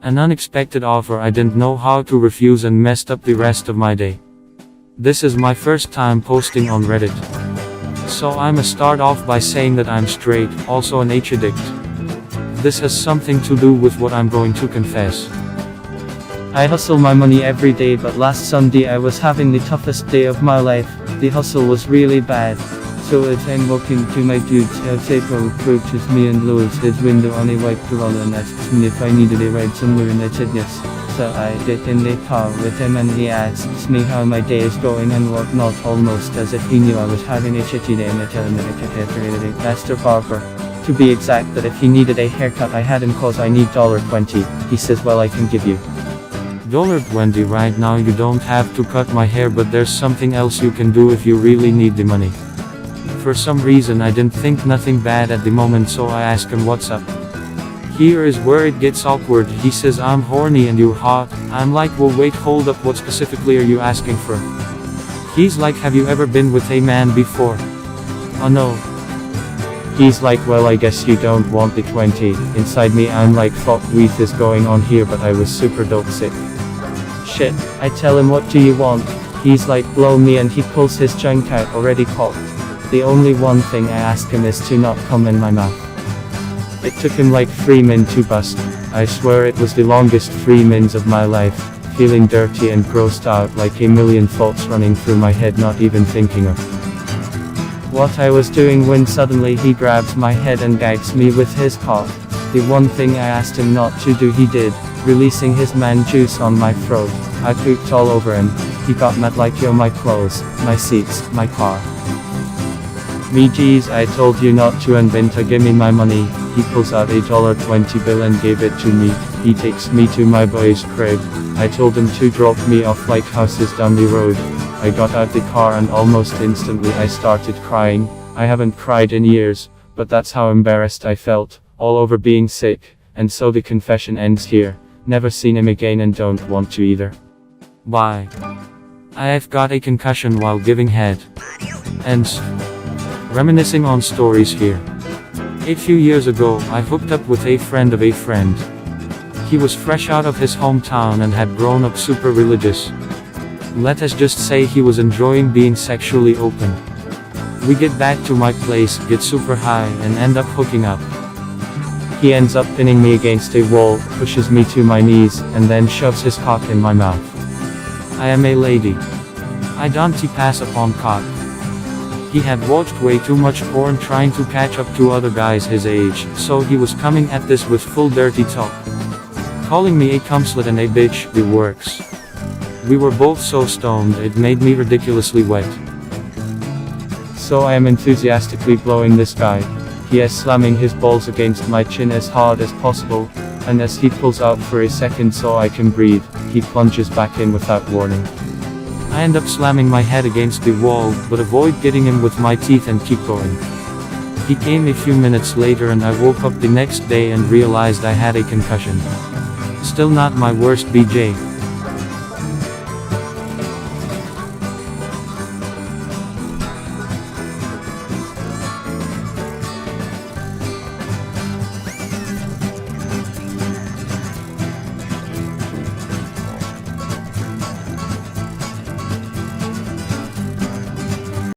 An unexpected offer I didn't know how to refuse and messed up the rest of my day. This is my first time posting on Reddit. So I'ma start off by saying that I'm straight, also an H addict. This has something to do with what I'm going to confess. I hustle my money every day, but last Sunday I was having the toughest day of my life. The hustle was really bad. So as I'm walking to my dude's house, April approaches me and lowers his window on a white Corolla and asks me if I needed a ride somewhere, and I said yes. So I get in the car with him and he asks me how my day is going and whatnot, almost as if he knew I was having a shitty day, and I tell him that I could a master barber. To be exact, that if he needed a haircut I had him, cause I need $20. He says, well, I can give you $20 right now. You don't have to cut my hair, but there's something else you can do if you really need the money. For some reason I didn't think nothing bad at the moment, so I ask him what's up. Here is where it gets awkward. He says, I'm horny and you're hot. I'm like, well wait, hold up, what specifically are you asking for? He's like, have you ever been with a man before? Oh no. He's like, well I guess you don't want the 20. Inside me I'm like, fuck, what is going on here, but I was super dope sick. Shit. I tell him, what do you want? He's like, blow me, and he pulls his junk out, already cocked. The only one thing I ask him is to not come in my mouth. It took him like 3 min to bust. I swear it was the longest 3 mins of my life, feeling dirty and grossed out, like a million thoughts running through my head, not even thinking of what I was doing, when suddenly he grabs my head and gags me with his cock. The one thing I asked him not to do he did, releasing his man juice on my throat. I pooped all over him. He got mad like, yo, my clothes, my seats, my car. Me geez, I told you not to, and Binta give me my money. He pulls out a $20 bill and gave it to me. He takes me to my boy's crib. I told him to drop me off like houses down the road. I got out the car and almost instantly I started crying. I haven't cried in years, but that's how embarrassed I felt, all over being sick. And so the confession ends here. Never seen him again and don't want to either. Why? I've got a concussion while giving head. And reminiscing on stories here. A few years ago, I hooked up with a friend of a friend. He was fresh out of his hometown and had grown up super religious. Let us just say he was enjoying being sexually open. We get back to my place, get super high, and end up hooking up. He ends up pinning me against a wall, pushes me to my knees, and then shoves his cock in my mouth. I am a lady. I don't pass upon cock. He had watched way too much porn trying to catch up to other guys his age, so he was coming at this with full dirty talk. Calling me a cumslut and a bitch, the works. We were both so stoned it made me ridiculously wet. So I am enthusiastically blowing this guy. He is slamming his balls against my chin as hard as possible, and as he pulls out for a second so I can breathe, he plunges back in without warning. I end up slamming my head against the wall, but avoid getting him with my teeth and keep going. He came a few minutes later and I woke up the next day and realized I had a concussion. Still not my worst BJ.